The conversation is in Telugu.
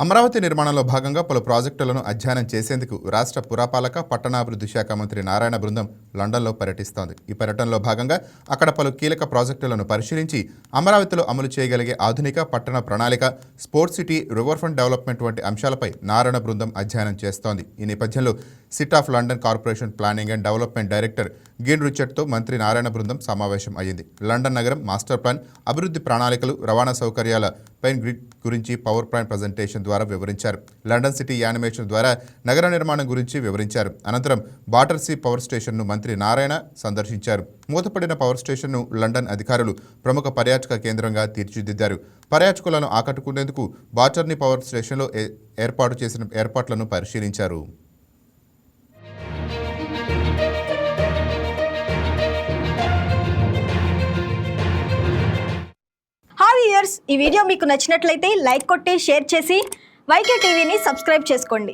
అమరావతి నిర్మాణంలో భాగంగా పలు ప్రాజెక్టులను అధ్యయనం చేసేందుకు రాష్ట్ర పురపాలక పట్టణాభివృద్ధి శాఖ మంత్రి నారాయణ బృందం లండన్లో పర్యటిస్తోంది. ఈ పర్యటనలో భాగంగా అక్కడ పలు కీలక ప్రాజెక్టులను పరిశీలించి అమరావతిలో అమలు చేయగలిగే ఆధునిక పట్టణ ప్రణాళిక, sports city, river front development వంటి అంశాలపై నారాయణ బృందం అధ్యయనం చేస్తోంది. ఈ నేపథ్యంలో city of London corporation planning and development director గిన్ రిచర్డ్తో మంత్రి నారాయణ బృందం సమావేశం అయ్యింది. లండన్ నగరం మాస్టర్ ప్లాన్, అభివృద్ధి ప్రణాళికలు, రవాణా సౌకర్యాల పైన్ గ్రిడ్ గురించి పవర్ పాయింట్ ప్రజెంటేషన్ ద్వారా వివరించారు. లండన్ సిటీ యానిమేషన్ ద్వారా నగర నిర్మాణం గురించి వివరించారు. అనంతరం బాటర్సీ పవర్ స్టేషన్ను మంత్రి నారాయణ సందర్శించారు. మూతపడిన పవర్ స్టేషన్ను లండన్ అధికారులు ప్రముఖ పర్యాటక కేంద్రంగా తీర్చిదిద్దారు. పర్యాటకులను ఆకట్టుకునేందుకు బాటర్నీ పవర్ స్టేషన్లో ఏర్పాటు చేసిన ఏర్పాట్లను పరిశీలించారు. ఈ వీడియో మీకు నచ్చినట్లయితే లైక్ కొట్టి షేర్ చేసి వైకే టీవీని సబ్స్క్రైబ్ చేసుకోండి.